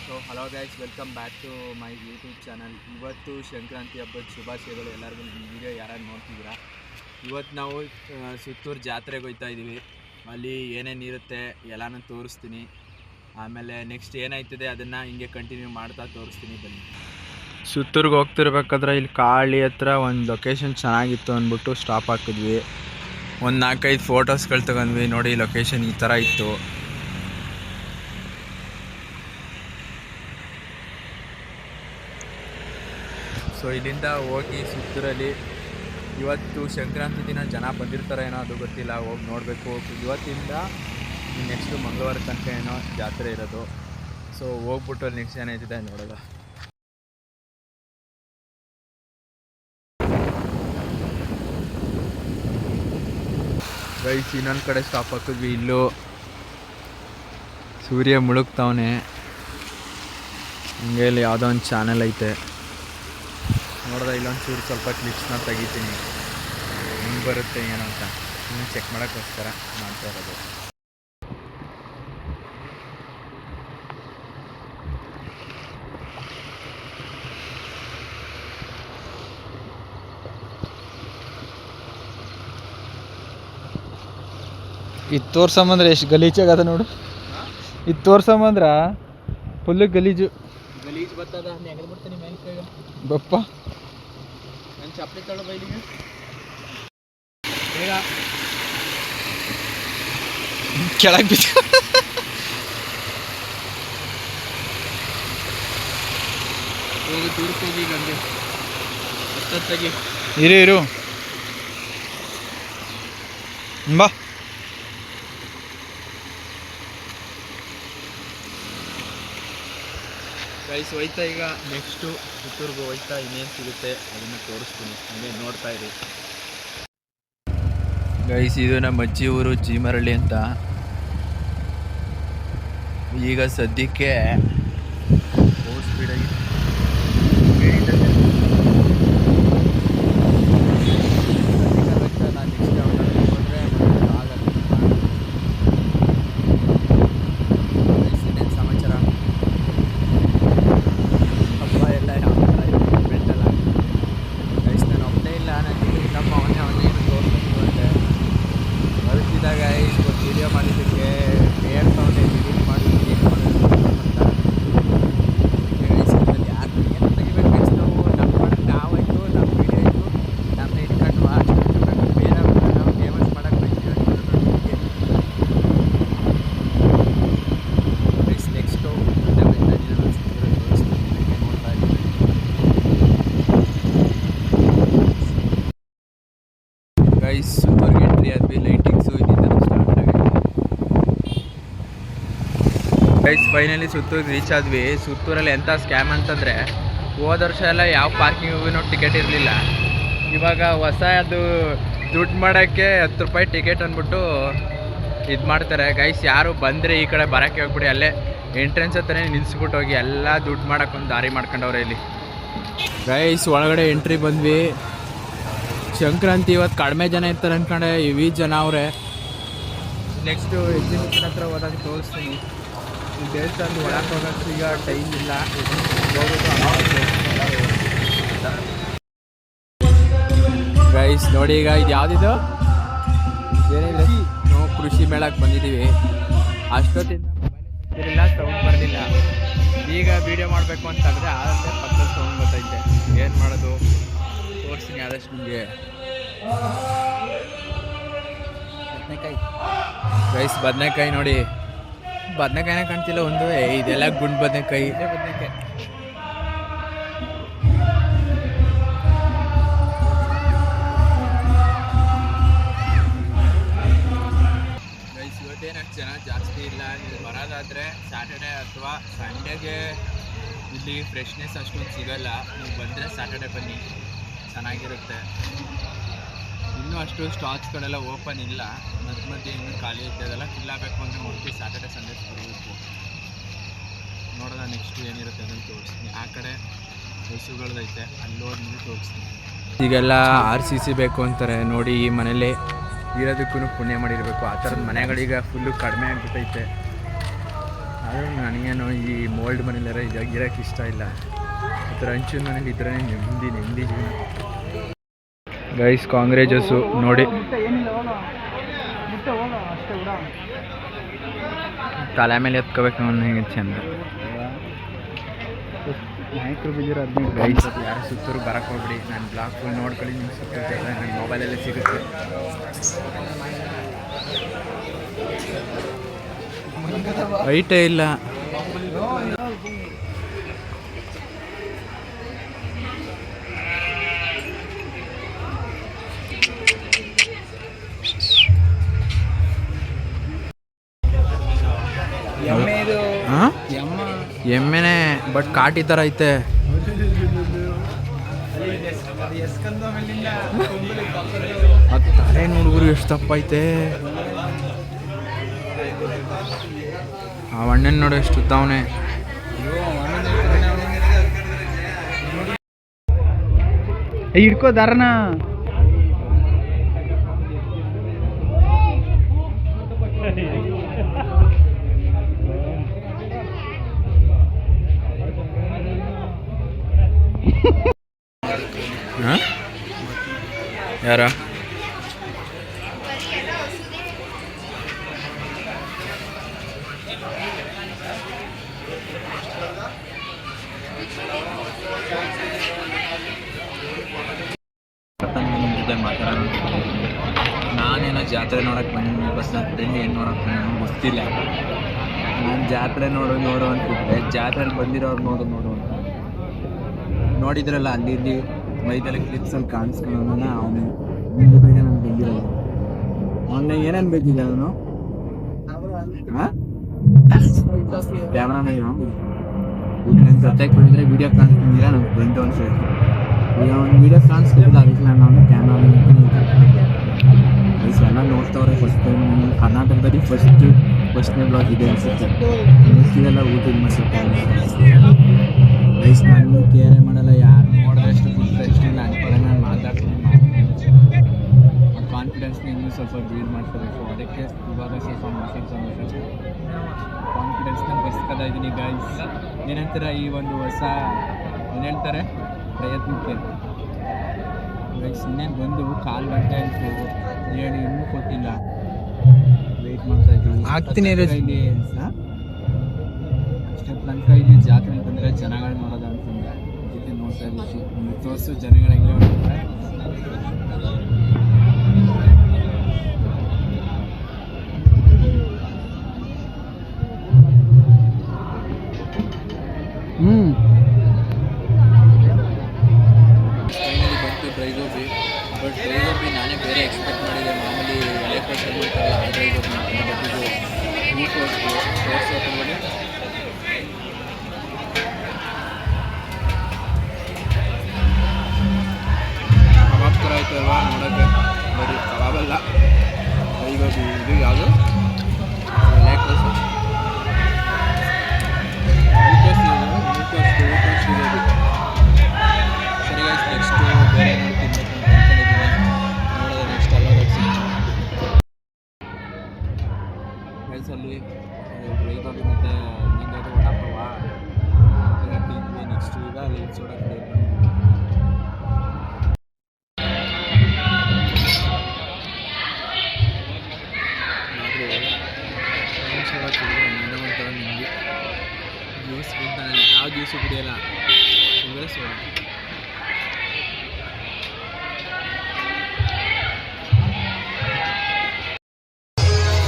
So hello guys, welcome back to my YouTube channel. ಇವತ್ತು ಸಂಕ್ರಾಂತಿ ಹಬ್ಬದ ಶುಭಾಶಯಗಳು ಎಲ್ಲರಿಗೂ. ನಿಮ್ಮ ವಿಡಿಯೋ ಯಾರು ನೋಡ್ತಿದ್ದೀರಾ? ಇವತ್ತು ನಾವು ಸುತ್ತೂರು ಜಾತ್ರೆಗೆ ಹೋಗ್ತಾ ಇದ್ದೀವಿ. ಅಲ್ಲಿ ಏನೇನಿರುತ್ತೆ ಎಲ್ಲನೂ ತೋರಿಸ್ತೀನಿ. ಆಮೇಲೆ ನೆಕ್ಸ್ಟ್ ಏನಾಯ್ತದೆ ಅದನ್ನು ಹಿಂಗೆ ಕಂಟಿನ್ಯೂ ಮಾಡ್ತಾ ತೋರಿಸ್ತೀನಿ. ಬನ್ನಿ. ಸುತ್ತೂರ್ಗೆ ಹೋಗ್ತಿರ್ಬೇಕಾದ್ರೆ ಇಲ್ಲಿ ಕಾಳಿ ಹತ್ರ ಒಂದು ಲೊಕೇಶನ್ ಚೆನ್ನಾಗಿತ್ತು ಅಂದ್ಬಿಟ್ಟು ಸ್ಟಾಪ್ ಹಾಕಿದ್ವಿ. ಒಂದು 4-5 ಫೋಟೋಸ್ಗಳು ತಗೊಂಡ್ವಿ. ನೋಡಿ, ಲೊಕೇಶನ್ ಈ ಥರ ಇತ್ತು. ಸೊ ಇಲ್ಲಿಂದ ಹೋಗಿ ಸುತ್ತೂರಲ್ಲಿ ಇವತ್ತು ಸಂಕ್ರಾಂತಿ ದಿನ ಜನ ಬಂದಿರ್ತಾರೆ ಏನೋ, ಅದು ಗೊತ್ತಿಲ್ಲ, ಹೋಗಿ ನೋಡಬೇಕು. ಇವತ್ತಿಂದ ನೆಕ್ಸ್ಟು ಮಂಗಳವಾರ ತನಕ ಏನೋ ಜಾತ್ರೆ ಇರೋದು. ಸೊ ಹೋಗ್ಬಿಟ್ಟು ಅಲ್ಲಿ ನೆಕ್ಸ್ಟ್ ಏನಾಯ್ತಿದೆ ನೋಡೋದು. ಗೈಸ್, ಇನ್ನೊಂದು ಕಡೆ ಸ್ಟಾಪ್ ಹಾಕಿದ್ವಿ. ಇಲ್ಲೂ ಸೂರ್ಯ ಮುಳುಗ್ತಾವನೆ. ಹಂಗೆ ಇಲ್ಲಿ ಯಾವುದೋ ಒಂದು ಚಾನೆಲ್ ಐತೆ ನೋಡ್ದೆ. ಇಲ್ಲೊಂದು ಚೂರು ಸ್ವಲ್ಪ ಕ್ಲಿಪ್ಸ್ನ ತೆಗಿತೀನಿ, ಹೆಂಗೆ ಬರುತ್ತೆ ಏನೋ ಅಂತ ಇನ್ನು ಚೆಕ್ ಮಾಡೋಕ್ಕೋಸ್ಕರ ಮಾಡ್ತಾ ಇರೋದು. ಇದು ತೋರ್ಸಂಬಂದ್ರೆ ಎಷ್ಟು ಗಲೀಜಾಗದ ನೋಡು. ಇದು ತೋರ್ಸಂಬಂದ್ರ ಫುಲ್ಲು ಗಲೀಜು ಬರ್ತದ. ಹೆಂಗೆ ಬಿಡ್ತೀನಿ ಮೆಣಸಿಗೆ ಬಪ್ಪ. ನನ್ನ ಚಪ್ಪಲಿ ತಗೊಳ್ಳೋ ಬೈಲಿಗೆ ಬೇಗ ಕೆಳಗೆ ಬಿದ್ದು ಹೋಗಿ ದೂರಕ್ಕೆ ಹೋಗಿ. ಗಂಗೆ ಹತ್ತತ್ತಾಗಿ ಇರು ಬಾ. ಗೈಸ್, ಹೋಯ್ತಾ ಈಗ ನೆಕ್ಸ್ಟು ಸುತ್ತೂರ್ಗೆ ಹೋಯ್ತಾ ಇನ್ನೇನು ಸಿಗುತ್ತೆ ಅದನ್ನು ತೋರಿಸ್ತೀನಿ, ಹಂಗೆ ನೋಡ್ತಾ ಇರಿ. ಗೈಸ್, ಇದು ನಮ್ಮ ಅಜ್ಜಿ ಊರು ಜೀಮರಳ್ಳಿ ಅಂತ. ಈಗ ಸದ್ಯಕ್ಕೆ ಸ್ಪೀಡಾಗಿ ವಿಡಿಯೋ ಮಾಡಿದ್ದಕ್ಕೆ ಬೇರೆ ತಗೊಂಡೆ ವಿಡಿಯೋ ಮಾಡಿ ಯಾರು ಏನು ತೆಗಿಬೇಕು ಗೈಸ್. ನಾವು ನಮ್ಮ ಮಾಡಕ್ಕೆ ನಾವಾಯಿತು, ನಮ್ಮ ವಿಡಿಯೋ ಆಯಿತು, ನಮ್ಮನ್ನ ಇಟ್ಕೊಂಡು ಅಷ್ಟು ಬೇರೆ ನಾವು ಫೇಮಸ್ ಮಾಡೋಕ್ಕೆ ಬೈತೀವಿ. ಗೈಸ್, ನೆಕ್ಸ್ಟು ನೋಡ್ತಾ ಇದ್ದೀವಿ. ಗೈಸ್, ಸೂಪರ್ಗೆ ಎಂಟ್ರಿ ಆದ್ವಿ. ಲೈಟಿಂಗ್ಸು ಇಲ್ಲಿಂದ ಸ್ಟಾರ್ಟ್ ಆಗಿದೆ. ಗೈಸ್, ಫೈನಲಿ ಸುತ್ತೂರಿಗೆ ರೀಚ್ ಆದ್ವಿ. ಸುತ್ತೂರಲ್ಲಿ ಎಂಥ ಸ್ಕ್ಯಾಮ್ ಅಂತಂದರೆ, ಹೋದ ವರ್ಷ ಎಲ್ಲ ಯಾವ ಪಾರ್ಕಿಂಗಿಗೂ ಟಿಕೆಟ್ ಇರಲಿಲ್ಲ. ಇವಾಗ ಹೊಸ ಅದು ದುಡ್ಡು ಮಾಡೋಕ್ಕೆ 10 ರೂಪಾಯಿ ಟಿಕೆಟ್ ಅಂದ್ಬಿಟ್ಟು ಇದು ಮಾಡ್ತಾರೆ. ಗೈಸ್, ಯಾರು ಬಂದರೆ ಈ ಕಡೆ ಬರೋಕ್ಕೆ ಹೋಗ್ಬಿಡಿ, ಅಲ್ಲೇ ಎಂಟ್ರೆನ್ಸ್ ಹತ್ರನೇ ನಿಲ್ಲಿಸ್ಬಿಟ್ಟು ಹೋಗಿ. ಎಲ್ಲ ದುಡ್ಡು ಮಾಡೋಕ್ಕೊಂದು ದಾರಿ ಮಾಡ್ಕೊಂಡವ್ರೆ ಇಲ್ಲಿ. ಗೈಸ್, ಒಳಗಡೆ ಎಂಟ್ರಿ ಬಂದ್ವಿ. ಸಂಕ್ರಾಂತಿ ಇವತ್ತು ಕಡಿಮೆ ಜನ ಇರ್ತಾರೆ ಅಂದ್ಕೊಂಡೆ, ಇವಿ ಜನ ಅವರೇ. ನೆಕ್ಸ್ಟು ಎಕ್ಸಿಬಿಷನ್ ಹತ್ರ ಹೋದಾಗ ತೋರಿಸ್ತೀನಿ. ಈ ದೇವಸ್ಥಾನದ ಒಳಗೆ ಹೋಗೋಕ್ಕೆ ಈಗ ಟೈಮ್ ಇಲ್ಲ. ಗೈಸ್ ನೋಡಿ, ಈಗ ಇದು ಯಾವುದಿದು ಏನಿಲ್ಲ, ನಾವು ಕೃಷಿ ಮೇಳಕ್ಕೆ ಬಂದಿದ್ದೀವಿ. ಅಷ್ಟೊತ್ತಿಂದ ಮೊಬೈಲ್ ಸೌಂಡ್ ಬರಲಿಲ್ಲ. ಈಗ ವೀಡಿಯೋ ಮಾಡಬೇಕು ಅಂತಂದರೆ ಆದಂತೆ ಪಕ್ಕದ ಸೌಂಡ್ ಬರ್ತೈತೆ. ಏನು ಮಾಡೋದು ತೋರಿಸ್ತೀನಿ ಆದಷ್ಟು ನಿಮಗೆ. ಗೈಸ್, ಬದನೆಕಾಯಿ ನೋಡಿ, ಬದನೆಕಾಯಿನೇ ಕಾಣ್ತಿಲ್ಲ ಒಂದು. ಇದೆಲ್ಲ ಗುಂಡು ಬದನೆಕಾಯಿ. ಗೈಸ್, ಇವತ್ತೇನಷ್ಟು ಜನ ಜಾಸ್ತಿ ಇಲ್ಲ. ನೀವು ಬರೋದಾದರೆ ಸ್ಯಾಟರ್ಡೆ ಅಥವಾ ಸಂಡೇಗೆ ಇಲ್ಲಿ ಫ್ರೆಶ್ನೆಸ್ ಅಷ್ಟೊಂದು ಸಿಗೋಲ್ಲ. ನೀವು ಬಂದರೆ ಸ್ಯಾಟರ್ಡೆ ಬನ್ನಿ, ಚೆನ್ನಾಗಿರುತ್ತೆ. ಇನ್ನೂ ಅಷ್ಟು ಸ್ಟಾಲ್ಸ್ಗಳೆಲ್ಲ ಓಪನ್ ಇಲ್ಲ, ಮಧ್ಯೆ ಇನ್ನೂ ಖಾಲಿ ಐತೆ. ಅದೆಲ್ಲ ಫಿಲ್ ಆಗಬೇಕು ಅಂದರೆ ಮೋಸ್ಟ್ಲಿ ಸ್ಯಾಟರ್ಡೆ ಸಂಡೇ ಬರಬೇಕು. ನೋಡೋಣ ನೆಕ್ಸ್ಟ್ ಏನಿರುತ್ತೆ ಅದನ್ನು ತೋರಿಸ್ತೀನಿ. ಆ ಕಡೆ ಹಸುಗಳದೈತೆ, ಅಲ್ಲಿ ಹೋದ್ಮೇಲೆ ತೋರಿಸ್ತೀನಿ. ಈಗೆಲ್ಲ RCC ಬೇಕು ಅಂತಾರೆ ನೋಡಿ. ಈ ಮನೇಲಿ ಇರೋದಕ್ಕೂ ಪುಣ್ಯ ಮಾಡಿರಬೇಕು. ಆ ಥರದ ಮನೆಗಳೀಗ ಫುಲ್ಲು ಕಡಿಮೆ ಆಗಿಬಿಟ್ಟೈತೆ. ಆದರೂ ನನಗೇನು ಈ ಮೋಲ್ಡ್ ಮನೇಲಾರ ಇರೋಕ್ಕೆ ಇಷ್ಟ ಇಲ್ಲ. ಈ ಥರ ಹಂಚಿನ ಮನೇಲಿ ಇದ್ರೆ ನೆಮ್ಮದಿ ಜೀವನ. ಗೈಸ್ ಕಾಂಗ್ರೇಜಸ್ಸು ನೋಡಿ, ತಲೆ ಮೇಲೆ ಎತ್ಕೋಬೇಕು ನನಗೆ ಚೆಂದ. ನಾಯಕರು ಬಿದ್ದಿರೋ 15 ಗೈಸ್. ಯಾರು ಸುತ್ತೂರು ಬರೋಕ್ಕೆ ಹೋಗ್ಬಿಡಿ, ನಾನು ಬ್ಲಾಗ್ ಫುಲ್ ನೋಡ್ಕೊಳ್ಳಿ. ನಿಮ್ಗೆ ಸುತ್ತೂರು ಎಲ್ಲ ನನ್ನ ಮೊಬೈಲಲ್ಲೇ ಸಿಗುತ್ತೆ. ಐಟೇ ಇಲ್ಲ. ಎಮ್ಮೆನೆ, ಬಟ್ ಕಾಟಿ ಥರ ಐತೆ. ಅದು ತಲೆ ನೋಡ್ಗುರು ಎಷ್ಟು ತಪ್ಪ ಐತೆ. ಆ ಅಣ್ಣನ ನೋಡು ಎಷ್ಟು ಉದ್ದವನೆ. ಹಿಡ್ಕೋ ದಾರನ. ಯಾರ ನಾನೇನೋ ಜಾತ್ರೆ ನೋಡಕ್ಕೆ ಬಂದಿದ್ದೀನಿ, ಬಸ್ ನನ್ನ ಫ್ರೆಂಡ್ ಏನು ನೋಡಕ್ಕೆ ಬಂದಿದ್ದೀನಿ ಗೊತ್ತಿಲ್ಲ. ನಾನು ಜಾತ್ರೆ ನೋಡು ಅಂತಿದ್ದೆ, ಜಾತ್ರೆಯಲ್ಲಿ ಬಂದಿರೋರು ನೋಡು ಅಂತ ನೋಡಿದ್ರಲ್ಲ. ಅಲ್ಲಿ ಇಲ್ಲಿ ಮೈದಲ್ಲಿ ಕ್ಲಿಪ್ಸಲ್ಲಿ ಕಾಣಿಸ್ಕೊಳ್ಳೋಣ. ಅವನು ಮುಂದೆ ನಾನು ಬಂದಿರೋದು ಅವನ್ನ ಏನೇನು ಬೇಕಿದೆ ಅವನು ಕ್ಯಾಮ್ರಾಮನ್. ನನ್ನ ಜೊತೆಗೆ ಬಂದರೆ ವೀಡಿಯೋ ಕಾಣಿಸ್ಕೊಂಡಿಲ್ಲ ನನ್ನ ಫ್ರೆಂಡ್ ಅಂತ ಹೇಳಿ. ಈಗ ಒಂದು ವೀಡಿಯೋ ಕಾಣಿಸ್ತಿಲ್ಲ, ಅದಕ್ಕೆ ನಾನು ಅವನು ಕ್ಯಾಮ್ರಾಮನ್ ಎಲ್ಲ ನೋಡ್ತವ್ರೆ. ಫಸ್ಟ್ ಟೈಮ್ ಕರ್ನಾಟಕದಲ್ಲಿ ಫಸ್ಟ್ನೇ ಬ್ಲಾಗ್ ಇದೆ ಅನ್ಸುತ್ತೆ. ಇದೆಲ್ಲ ಊಟದ ಮಸುತ್ತೆ ಗೈಸ್. ನಾನು ಕೇರೆ ಮಾಡಲ್ಲ, ಯಾರು ನೋಡಿದಷ್ಟು ಗೊತ್ತಷ್ಟು ಇಲ್ಲ ಅನ್ಕೊಳ್ಳೆ. ನಾನು ಮಾತಾಡ್ತೀನಿ, ಆ ಕಾನ್ಫಿಡೆನ್ಸ್ನ ಇನ್ನೂ ಸ್ವಲ್ಪ ಬಿಲ್ಡ್ ಮಾಡ್ಕೋಬೇಕು. ಅದಕ್ಕೆ ಇವಾಗ ಸ್ವಲ್ಪ ಕಾನ್ಫಿಡೆನ್ಸ್ನ ಬರ್ಸ್ಕೊತಾ ಇದ್ದೀನಿ ಗೈಸ್. ಏನಂತಾರೆ ಈ ಒಂದು ಹೊಸ ಏನು ಹೇಳ್ತಾರೆ ಪ್ರಯತ್ನಕ್ಕೆ ಗೈಸ್. ಇನ್ನೇನು ಬಂದು 1/4 ಗಂಟೆ ಆಯಿತು, ಹೇಳಿ ಇನ್ನೂ ಕೊಟ್ಟಿಲ್ಲ. ವೆಯ್ಟ್ ಮಾಡ್ತಾ ಇದ್ದೀವಿ. ಆಗ್ತೀನಿ ಇಲ್ಲಿ ಅಷ್ಟೇ ತನಕ. ಇಲ್ಲಿ ಜಾತ್ರೆ ಬಂದರೆ ಜನಗಳು ನೋಡೋದು ಅಂತಂದರೆ ಅದಕ್ಕೆ ನೋಡ್ತಾ ಇದ್ದೀವಿ. ತೋರಿಸು ಜನಗಳು ಹೆಂಗೆ ನೋಡ್ತಾರೆ. ಫೈನಲಿ ಬಂತು dry gobi. But dry gobi ನಾನೇ ಬೇರೆ ಎಕ್ಸ್ಪೆಕ್ಟ್ ಮಾಡಿದ್ದೆ. ಮಾಮೂಲಿ ಎಲೆ ಕೊಟ್ಟು ಮಾಡ್ತಾರಲ್ಲ ಆ ಡ್ರೈ ಗೋಬಿ. ಬಟ್ ಇದು ತೋರಿಸೋದ್ರಲ್ಲಿ ಕಬಾಬ್ ಥರ ಆಯ್ತು ಅಲ್ವಾ ನೋಡೋಕ್ಕೆ. ಬರೀ ಕಬಾಬಲ್ಲ, ಡ್ರೈ ಗೋಬಿ. ಇದು ಯಾವುದು ಎಲೆ ಕೋಸು ಗೋಬಿ. ಸರಿ ಗೈಸ್, ನೆಕ್ಸ್ಟು ಬೇರೆ ತಿನ್ಬೇಕು ನೋಡೋದು. ನೆಕ್ಸ್ಟ್ ಅಲ್ಲೋದಾಗ ಸಿಗ್ತೀನಿ ಗೈಸಲ್ಲಿ. ಡ್ರೈ ಗೋಬಿ ಮತ್ತು ಇನ್ನೊಂದು ವಡಾಪಾವ ತಿಂದ್ವಿ. ನೆಕ್ಸ್ಟ್ ಈಗ ಅಲ್ಲಿ ಸೋಡಾ ಕಡೆ ಸೋಡಾ ಕುಡಿದ್ರೆ ಇನ್ನೂ ಒಂಥರ ನಿಮಗೆ ಜ್ಯೂಸ್ ಅಂತ. ನಾನು ಯಾವ ಜ್ಯೂಸು ಕುಡಿಯೋಲ್ಲ, ಅಂದರೆ ಸೋಡಾ.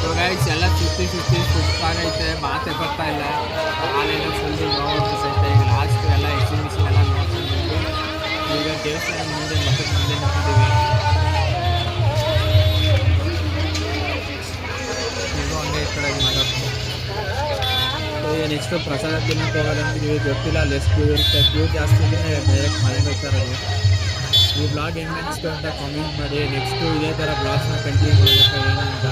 ಸೊ ಗೈಸ್ ಎಲ್ಲ ಸುತ್ತಿ ಸುಸ್ತಾಗೈತೆ, ಮಾತೆ ಬರ್ತಾ ಇಲ್ಲ. ಹಾಲೆಲ್ಲ ಫುಲ್ ನೋಡ್ತಾ ಸಹಿತ ಈಗ ಲಾಸ್ಟ್ ಎಲ್ಲ ಎಕ್ಸಿಬಿಷನ್ ಎಲ್ಲ ನೋಡ್ಕೊಂಡು ಈಗ ದೇವಸ್ಥಾನ ಮುಂದೆ ನಿಂತಿದ್ದೀವಿ. ಇದು ಹಂಗೆ ಈ ಕಡೆ ಮಾಡೋದು. ನೆಕ್ಸ್ಟು ಪ್ರಸಾದ ತಿನ್ನೋಕೆ ಹೋಗೋದಂತೀವಿ, ಗೊತ್ತಿಲ್ಲ ಅಲ್ಲಿ ಎಷ್ಟು ಕ್ಯೂ ಇರುತ್ತೆ. ಕ್ಯೂ ಜಾಸ್ತಿ ಇದ್ದರೆ ಡೈರೆಕ್ಟ್ ಮನೆಗೆ ಹೋಗ್ತಾರದು. ಈ ಬ್ಲಾಗ್ ಹೆಂಗೆ ಅನಿಸ್ತು ಅಂತ ಕಾಮೆಂಟ್ ಮಾಡಿ. ನೆಕ್ಸ್ಟು ಇದೇ ಥರ ಬ್ಲಾಗ್ಸ್ನ ಕಂಟಿನ್ಯೂ ಮಾಡಬೇಕು ಏನು ಅಂತ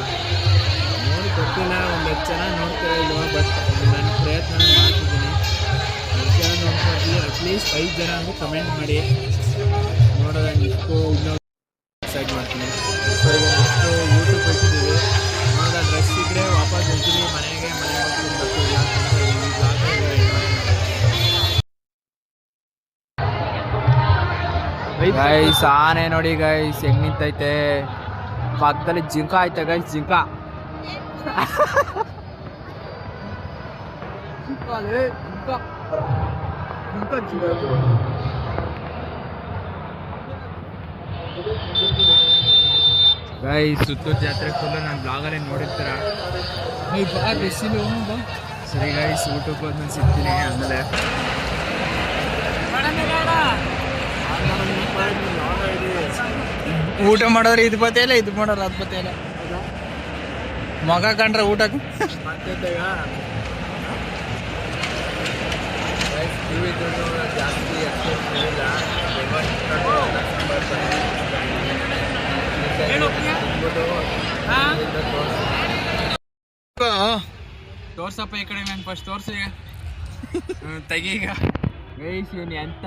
ನೋಡಿ ಗೊತ್ತಿಲ್ಲ. ಒಂದು 10 ಜನ ನೋಡ್ತಾರೆ ಇಲ್ವ, ಬಟ್ ನಾನು ಪ್ರಯತ್ನ ಮಾಡ್ತಿದ್ದೀನಿ. 10 ಜನ ನೋಡ್ಕೊಳ್ತೀವಿ, ಅಟ್ಲೀಸ್ಟ್ 5 ಜನ ಅಂದರೆ ಕಮೆಂಟ್ ಮಾಡಿ ನೋಡೋದ. ನೆಕ್ಸ್ಟು ಇನ್ನೊಂದು ಡಿಸೈಡ್ ಮಾಡ್ತೀನಿ. ಸೊ ಈಗ ನೆಕ್ಸ್ಟು ಯೂಟ್ಯೂಬ್ ಹೋಗ್ತಿದ್ದೀವಿ. ನೋಡೋದ ಡ್ರೆಸ್ ಇದ್ದರೆ ವಾಪಸ್ ಹೋಗ್ತೀನಿ ಮನೆಗೆ ಹೋಗ್ತೀನಿ. ಗೊತ್ತಿಲ್ಲ ಗೈಸ್ ಆನೆ ನೋಡಿ ಗೈಸ್ ಹೆಂಗ್ ನಿಂತೈತೆ, ಪಕ್ಕದಲ್ಲಿ ಜಿಂಕ ಐತೆ ಗೈಸ್, ಜಿಂಕ ಗೈಸ್ ಸುತ್ತೂರು ಜಾತ್ರೆ ಫುಲ್ಲು ನನ್ನ ಬ್ಲಾಗಲ್ಲಿ ನೋಡಿರ್ತೀರ. ಸರಿ ಗೈಸ್ ಊಟಕ್ಕೆ ಹೋದ್ಮೇಲೆ ಸಿಗ್ತೀನಿ. ಆಮೇಲೆ ಊಟ ಮಾಡೋದ್ರೆ ಇದು ಬತ್ತೆ ಇಲ್ಲ, ಇದು ಮಾಡೋರು ಅದು ಬತ್ತೆ ಇಲ್ಲ. ಮಗ ಕಂಡ್ರೆ ಊಟಕ್ಕೆ ಜಾಸ್ತಿ ತೋರ್ಸಪ್ಪ ಈ ಕಡೆ, ನಂಗೆ ಫಸ್ಟ್ ತೋರ್ಸಿ ತೆಗಿ ಈಗ. ಗೈಸ್ ಇವನು ಎಂತ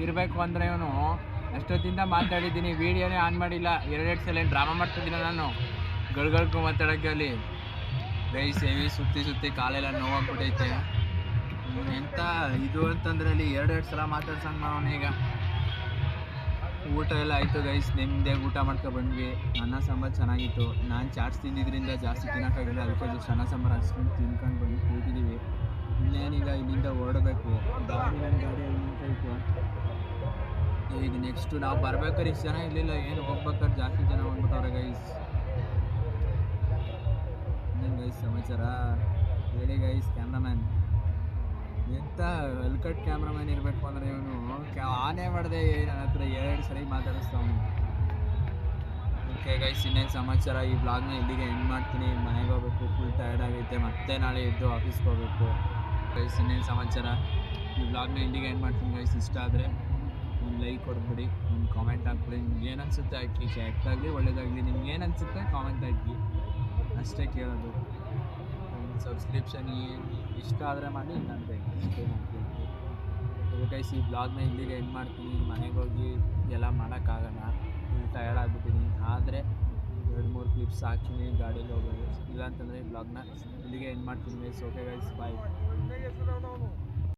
ಇರಬೇಕು ಅಂದರೆ, ಇವನು ಎಷ್ಟೊತ್ತಿಂದ ಮಾತಾಡಿದ್ದೀನಿ, ವೀಡಿಯೋನೇ ಆನ್ ಮಾಡಿಲ್ಲ. 2 ಸಲ ಡ್ರಾಮಾ ಮಾಡ್ತಿದ್ದೀನಿ ನಾನು ಗಳಿಗೂ ಮಾತಾಡೋಕ್ಕೆ. ಅಲ್ಲಿ ಗೈಸ್ ಹೆವಿ ಸುತ್ತಿ ಕಾಲೆಲ್ಲ ನೋವಾಗ್ಬಿಟ್ಟೈತೆ. ಎಂತ ಇದು ಅಂತಂದ್ರೆ ಅಲ್ಲಿ 2 ಸಲ ಮಾತಾಡ್ಸಂಗೆ ಮಾಡೋಣ. ಈಗ ಊಟ ಎಲ್ಲ ಆಯಿತು ಗೈಸ್, ನಿಮ್ಮದೇ ಊಟ ಮಾಡ್ಕೊ ಬಂದ್ವಿ. ಅನ್ನ ಸಾಂಬಾರು ಚೆನ್ನಾಗಿತ್ತು. ನಾನು ಚಾಟ್ಸ್ ತಿಂದಿದ್ರಿಂದ ಜಾಸ್ತಿ ತಿನ್ನೋಕ್ಕಾಗಿಲ್ಲ, ಅದಕ್ಕೆ ಜಸ್ಟ್ ಅನ್ನ ಸಾಂಬಾರು ಹಾಕ್ಸ್ಕೊಂಡು ತಿನ್ಕೊಂಡು ಬಂದು ಕೂತಿದ್ದೀವಿ. ಇನ್ನೇನೀಗ ಇಲ್ಲಿಂದ ಹೊರಡಬೇಕು. ಗಾಡಿ ನಿಂತೈತೆ. ಈಗ ನೆಕ್ಸ್ಟು ನಾವು ಬರ್ಬೇಕಾದ್ರೆ ಇಷ್ಟು ಜನ ಇರಲಿಲ್ಲ, ಏನು ಹೋಗ್ಬೇಕಾದ್ರೆ ಜಾಸ್ತಿ ಜನ ಬಂದ್ಬಿಟ್ಟವ್ರೆ ಗೈಸ್. ಇನ್ನೇನು ಗೈಸ್ ಸಮಾಚಾರ ಹೇಳಿ ಗೈಸ್. ಕ್ಯಾಮ್ರಾಮ್ಯಾನ್ ಎಂತ ವೆಲ್ಕಟ್ ಕ್ಯಾಮ್ರಾಮ್ಯಾನ್ ಇರಬೇಕು ಅಂದರೆ ಇವನು ಆನೆ ಮಾಡಿದೆ ನನ್ನ ಹತ್ರ 2 ಸರಿ ಮಾತಾಡಿಸ್ತಾವನು. ಓಕೆ ಗೈಸ್ ಇನ್ನೇನು ಸಮಾಚಾರ. ಈ ಬ್ಲಾಗ್ನ ಇಲ್ಲಿಗೆ ಎಂಡ್ ಮಾಡ್ತೀನಿ. ಮನೆಗೆ ಹೋಗ್ಬೇಕು, ಫುಲ್ ಟಯರ್ಡ್ ಆಗೈತೆ. ಮತ್ತೆ ನಾಳೆ ಎದ್ದು ಆಫೀಸ್ಗೆ ಹೋಗ್ಬೇಕು. ಗೈಸ್ ಇನ್ನೇನು ಸಮಾಚಾರ. ಈ ಬ್ಲಾಗ್ನ ಇಲ್ಲಿಗೆ ಎಂಡ್ ಮಾಡ್ತೀನಿ ಗೈಸ್. ಇಷ್ಟ ಆದರೆ ಒಂದು ಲೈಕ್ ಕೊಡ್ಬಿಡಿ, ಒಂದು ಕಾಮೆಂಟ್ ಹಾಕ್ಬಿಡಿ. ನಿಮ್ಗೆ ಏನು ಅನಿಸುತ್ತೆ ಹಾಕಿ, ಕೆಟ್ಟಾಗಲಿ ಒಳ್ಳೇದಾಗಲಿ, ನಿಮ್ಗೆ ಏನು ಅನಿಸುತ್ತೆ ಕಾಮೆಂಟ್ ಹಾಕಿ, ಅಷ್ಟೇ ಕೇಳೋದು. ಸಬ್ಸ್ಕ್ರಿಪ್ಷನ್ ಇಷ್ಟ ಆದರೆ ಮಾಡಿ, ನಾನು ಅಷ್ಟೇ ಮಾಡ್ತೀನಿ. ಗೈಸ್ ಈ ಬ್ಲಾಗ್ನ ಇಲ್ಲಿಗೆ ಎಂಡ್ ಮಾಡ್ತೀನಿ. ಮನೆಗೆ ಹೋಗಿ ಎಲ್ಲ ಮಾಡೋಕ್ಕಾಗಲ್ಲ, ಫುಲ್ ಟಯರ್ಡ್ ಆಗಿಬಿಟ್ಟಿದ್ದೀನಿ. ಆದರೆ 2-3 ಕ್ಲಿಪ್ಸ್ ಹಾಕ್ತೀನಿ ಗಾಡೀಲಿ ಹೋಗೋದು. ಇಲ್ಲ ಅಂತಂದರೆ ಈ ಬ್ಲಾಗ್ನ ಇಲ್ಲಿಗೆ ಎಂಡ್ ಮಾಡ್ತೀನಿ ಗೈಸ್. Okay guys bye.